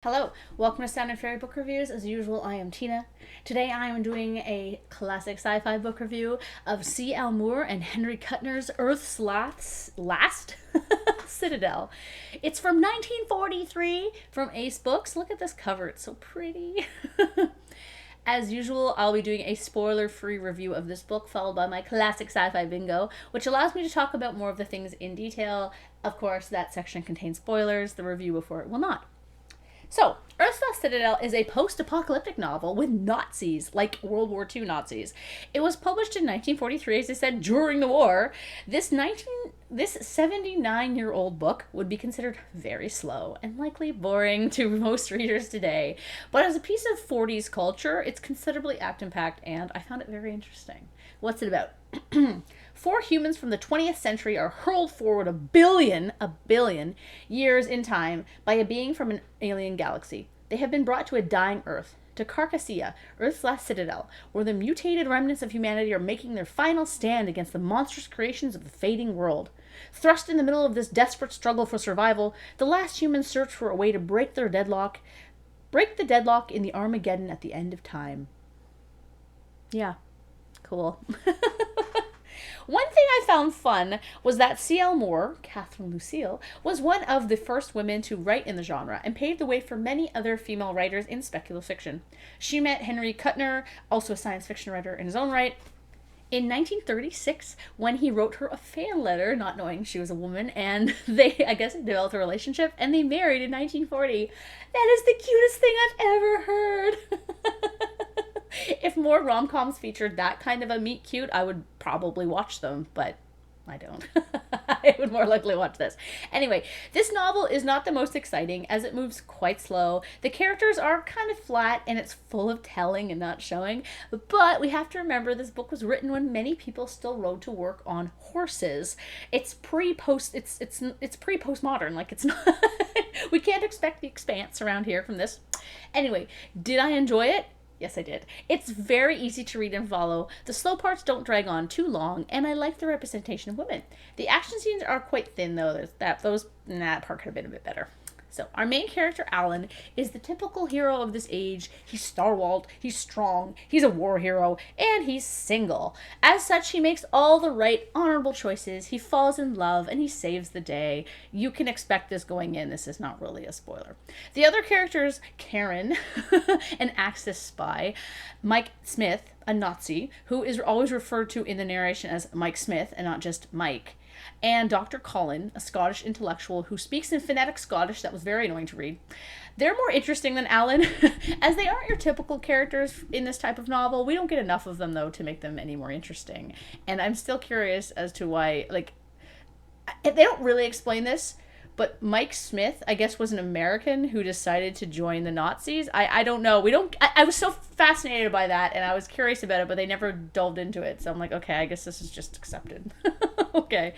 Hello, welcome to Sound and Fairy Book Reviews. As usual, I am Tina. Today I am doing a classic sci-fi book review of C.L. Moore and Henry Kuttner's Earth's Last Citadel. It's from 1943 from Ace Books. Look at this cover, it's so pretty. As usual, I'll be doing a spoiler-free review of this book, followed by my classic sci-fi bingo, which allows me to talk about more of the things in detail. Of course, that section contains spoilers. The review before it will not. So, Earth's Last Citadel is a post-apocalyptic novel with Nazis, like World War II Nazis. It was published in 1943, as I said, during the war. This 79-year-old book would be considered very slow and likely boring to most readers today. But as a piece of 40s culture, it's considerably action-packed, and I found it very interesting. What's it about? Four humans from the 20th century are hurled forward a billion years in time by a being from an alien galaxy. They have been brought to a dying Earth, to Carcassia, Earth's last citadel, where the mutated remnants of humanity are making their final stand against the monstrous creations of the fading world. Thrust in the middle of this desperate struggle for survival, the last humans search for a way to break the deadlock in the Armageddon at the end of time. Yeah, cool. One thing I found fun was that C.L. Moore, Catherine Lucille, was one of the first women to write in the genre and paved the way for many other female writers in speculative fiction. She met Henry Kuttner, also a science fiction writer in his own right, in 1936 when he wrote her a fan letter, not knowing she was a woman, and they, I guess, developed a relationship, and they married in 1940. That is the cutest thing I've ever heard. If more rom-coms featured that kind of a meet cute, I would probably watch them, but I don't. I would more likely watch this. Anyway, this novel is not the most exciting as it moves quite slow. The characters are kind of flat and it's full of telling and not showing. But we have to remember this book was written when many people still rode to work on horses. It's pre-postmodern. Like, it's not we can't expect the expanse around here from this. Anyway, did I enjoy it? Yes, I did. It's very easy to read and follow. The slow parts don't drag on too long, and I like the representation of women. The action scenes are quite thin, though. That part could have been a bit better. So, our main character, Alan, is the typical hero of this age. He's stalwart, he's strong, he's a war hero, and he's single. As such, he makes all the right, honorable choices. He falls in love, and he saves the day. You can expect this going in. This is not really a spoiler. The other characters, Karen, an Axis spy, Mike Smith, a Nazi, who is always referred to in the narration as Mike Smith and not just Mike, and Dr. Colin, a Scottish intellectual who speaks in phonetic Scottish that was very annoying to read. They're more interesting than Alan, as they aren't your typical characters in this type of novel. We don't get enough of them, though, to make them any more interesting. And I'm still curious as to why, like, they don't really explain this, but Mike Smith, I guess, was an American who decided to join the Nazis. I don't know. I was so fascinated by that, and I was curious about it, but they never delved into it. So I'm like, okay, I guess this is just accepted. Okay.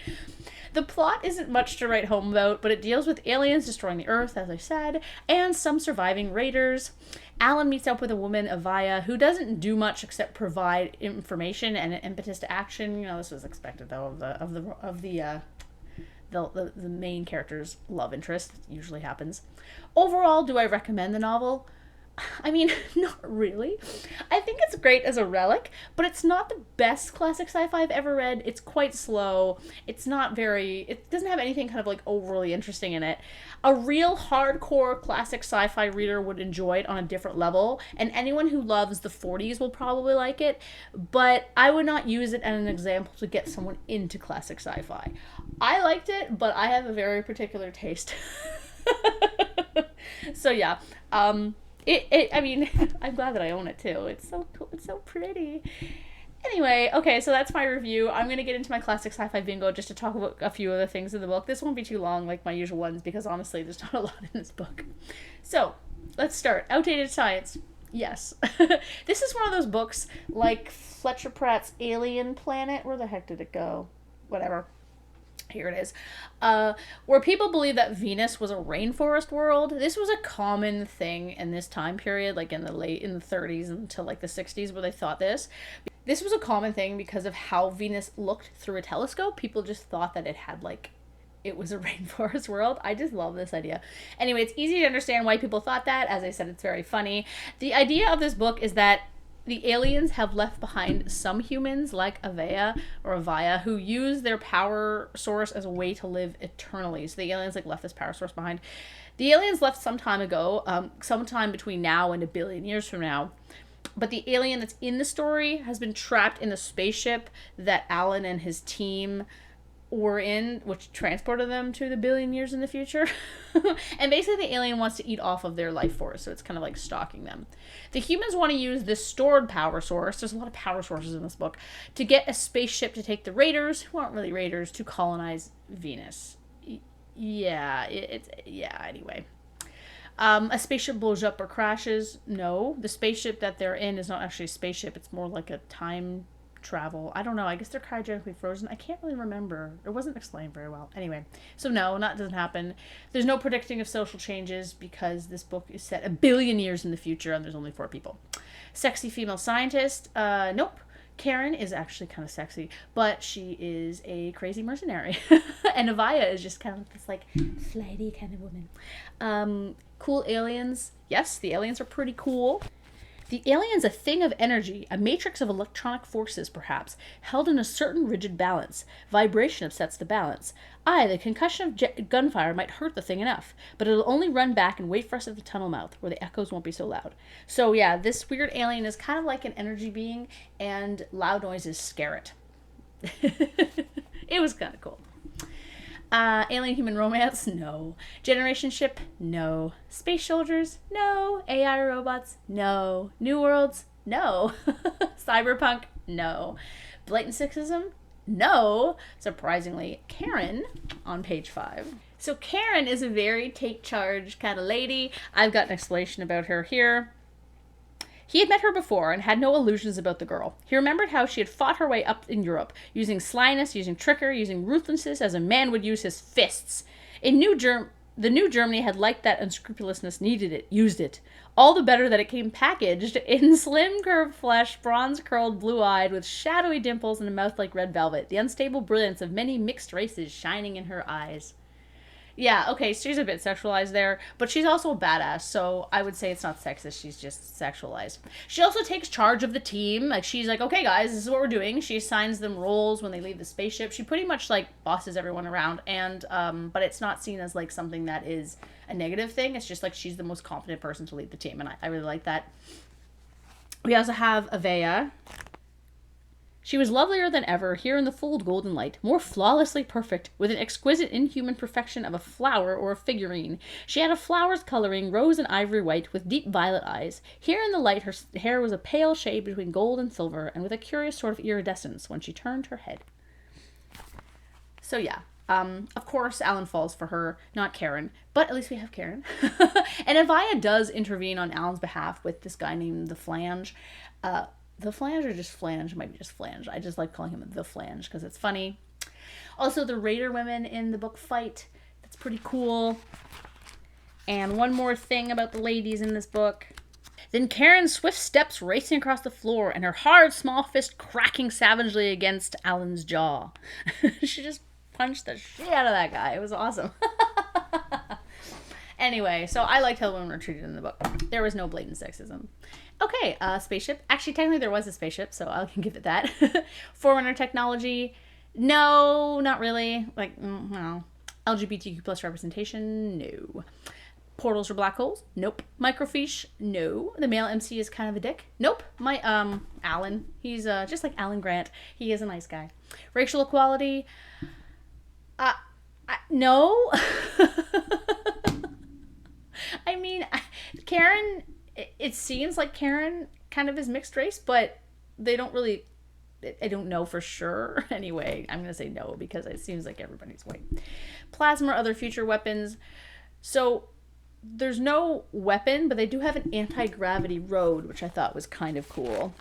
The plot isn't much to write home about, but it deals with aliens destroying the Earth, as I said, and some surviving raiders. Alan meets up with a woman, Avaya, who doesn't do much except provide information and an impetus to action. You know, this was expected, though, the main character's love interest. It usually happens. Overall, do I recommend the novel? I mean, not really. I think it's great as a relic, but it's not the best classic sci-fi I've ever read. It's quite slow. It doesn't have anything kind of like overly interesting in it. A real hardcore classic sci-fi reader would enjoy it on a different level, and anyone who loves the 40s will probably like it, but I would not use it as an example to get someone into classic sci-fi. I liked it, but I have a very particular taste. So yeah, I mean, I'm glad that I own it too. It's so cool. It's so pretty. Anyway, okay, so that's my review. I'm going to get into my classic sci-fi bingo just to talk about a few other things in the book. This won't be too long like my usual ones because honestly, there's not a lot in this book. So, let's start. Outdated science. Yes. This is one of those books like Fletcher Pratt's Alien Planet. Where the heck did it go? Whatever. Here it is. Where people believe that Venus was a rainforest world. This was a common thing in this time period, like in the 30s until like the 60s, where they thought this. This was a common thing because of how Venus looked through a telescope. People just thought that it had like it was a rainforest world. I just love this idea. Anyway, it's easy to understand why people thought that. As I said, it's very funny. The idea of this book is that the aliens have left behind some humans, like Avaya or Avaya, who use their power source as a way to live eternally. So the aliens like left this power source behind. The aliens left some time ago, sometime between now and 1,000,000,000 years from now. But the alien that's in the story has been trapped in the spaceship that Alan and his team were in, which transported them to the 1,000,000,000 years in the future. And basically the alien wants to eat off of their life force, so it's kind of like stalking them. The humans want to use this stored power source, there's a lot of power sources in this book, to get a spaceship to take the raiders, who aren't really raiders, to colonize Venus. Anyway. A spaceship blows up or crashes. No, the spaceship that they're in is not actually a spaceship, it's more like a time travel. I don't know. I guess they're cryogenically frozen. I can't really remember. It wasn't explained very well. Anyway, so no, that doesn't happen. There's no predicting of social changes because this book is set 1,000,000,000 years in the future and there's only 4 people. Sexy female scientist. Nope. Karen is actually kind of sexy, but she is a crazy mercenary. And Avaya is just kind of this like flighty kind of woman. Cool aliens. Yes, the aliens are pretty cool. The alien's a thing of energy, a matrix of electronic forces, perhaps, held in a certain rigid balance. Vibration upsets the balance. Aye, the concussion of gunfire might hurt the thing enough, but it'll only run back and wait for us at the tunnel mouth, where the echoes won't be so loud. So yeah, this weird alien is kind of like an energy being, and loud noises scare it. It was kind of cool. Alien-human romance? No. Generation ship? No. Space soldiers? No. AI robots? No. New worlds? No. Cyberpunk? No. Blatant sexism? No. Surprisingly, Karen on page 5. So Karen is a very take charge kind of lady. I've got an explanation about her here. He had met her before and had no illusions about the girl. He remembered how she had fought her way up in Europe, using slyness, using trickery, using ruthlessness as a man would use his fists. The new Germany had liked that unscrupulousness, needed it, used it. All the better that it came packaged in slim, curved flesh, bronze-curled, blue-eyed, with shadowy dimples and a mouth like red velvet, the unstable brilliance of many mixed races shining in her eyes. Yeah, okay, she's a bit sexualized there, but she's also a badass, so I would say it's not sexist, she's just sexualized. She also takes charge of the team. Like, she's like, okay, guys, this is what we're doing. She assigns them roles when they leave the spaceship. She pretty much, like, bosses everyone around, and, but it's not seen as, like, something that is a negative thing. It's just, like, she's the most confident person to lead the team, and I really like that. We also have Avaya. She was lovelier than ever, here in the full golden light, more flawlessly perfect, with an exquisite inhuman perfection of a flower or a figurine. She had a flower's coloring, rose and ivory white, with deep violet eyes. Here in the light her hair was a pale shade between gold and silver, and with a curious sort of iridescence when she turned her head. So yeah, of course Alan falls for her, not Karen, but at least we have Karen. And Avaya does intervene on Alan's behalf with this guy named the Flange. The Flange or just Flange? It might be just Flange. I just like calling him the Flange because it's funny. Also, the Raider women in the book fight. That's pretty cool. And one more thing about the ladies in this book. Then Karen's swift steps racing across the floor and her hard, small fist cracking savagely against Alan's jaw. She just punched the shit out of that guy. It was awesome. Anyway, so I liked how women were treated in the book. There was no blatant sexism. Okay, spaceship. Actually, technically there was a spaceship, so I can give it that. Forerunner technology. No, not really. Like, no. LGBTQ plus representation. No. Portals for black holes. Nope. Microfiche. No. The male MC is kind of a dick. Nope. My, Alan. He's, just like Alan Grant. He is a nice guy. Racial equality. No. I mean, Karen, it seems like Karen kind of is mixed race, but they don't really, I don't know for sure. Anyway, I'm going to say no because it seems like everybody's white. Plasma or other future weapons. So there's no weapon, but they do have an anti-gravity road, which I thought was kind of cool.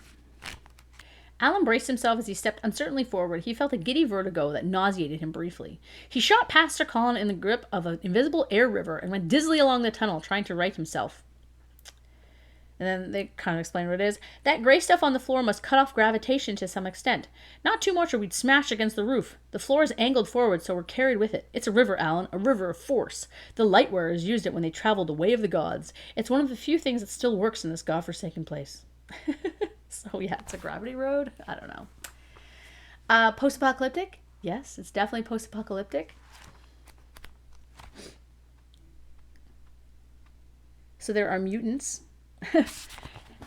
Alan braced himself as he stepped uncertainly forward. He felt a giddy vertigo that nauseated him briefly. He shot past a column in the grip of an invisible air river and went dizzily along the tunnel, trying to right himself. And then they kind of explain what it is. That gray stuff on the floor must cut off gravitation to some extent. Not too much or we'd smash against the roof. The floor is angled forward, so we're carried with it. It's a river, Alan, a river of force. The Lightwearers used it when they traveled the way of the gods. It's one of the few things that still works in this godforsaken place. So yeah, it's a gravity road? I don't know. Post-apocalyptic? Yes, it's definitely post-apocalyptic. So there are mutants.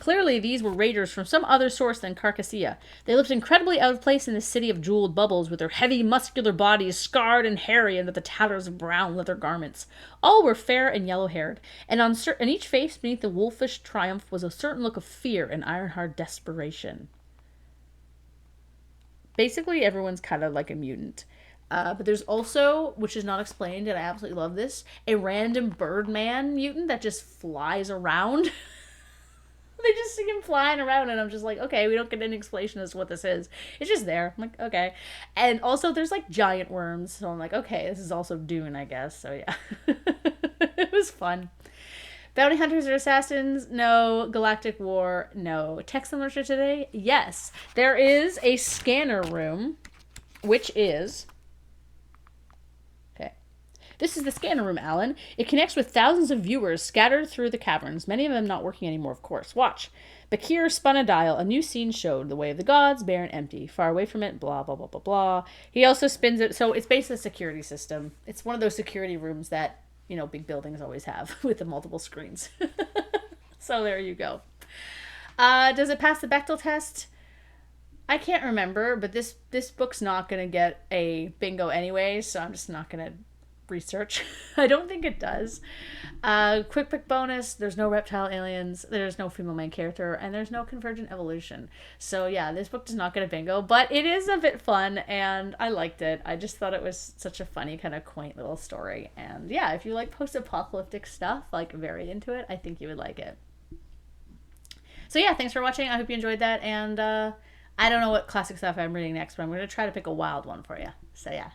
Clearly, these were raiders from some other source than Carcassia. They looked incredibly out of place in this city of jeweled bubbles, with their heavy, muscular bodies scarred and hairy under the tatters of brown leather garments. All were fair and yellow-haired, and on each face beneath the wolfish triumph was a certain look of fear and iron-hard desperation. Basically, everyone's kind of like a mutant. But there's also, which is not explained, and I absolutely love this, a random Birdman mutant that just flies around. They just see him flying around, and I'm just like, okay, we don't get any explanation as to what this is. It's just there. I'm like, okay. And also, there's like giant worms, so I'm like, okay, this is also Dune, I guess. So yeah, it was fun. Bounty hunters or assassins? No. Galactic war? No. Text literature today? Yes. There is a scanner room, which is... This is the scanner room, Alan. It connects with thousands of viewers scattered through the caverns, many of them not working anymore, of course. Watch. Bakir spun a dial. A new scene showed. The way of the gods, bare and empty. Far away from it, blah, blah, blah, blah, blah. He also spins it. So it's basically a security system. It's one of those security rooms that, you know, big buildings always have with the multiple screens. So there you go. Does it pass the Bechdel test? I can't remember, but this book's not going to get a bingo anyway, so I'm just not going to research. I don't think it does. Quick bonus, there's no reptile aliens, there's no female main character, and there's no convergent evolution. So yeah, this book does not get a bingo, but it is a bit fun, and I liked it. I just thought it was such a funny, kind of quaint little story. And yeah, if you like post-apocalyptic stuff, like very into it, I think you would like it. So yeah, thanks for watching. I hope you enjoyed that, and I don't know what classic stuff I'm reading next, but I'm going to try to pick a wild one for you. So yeah.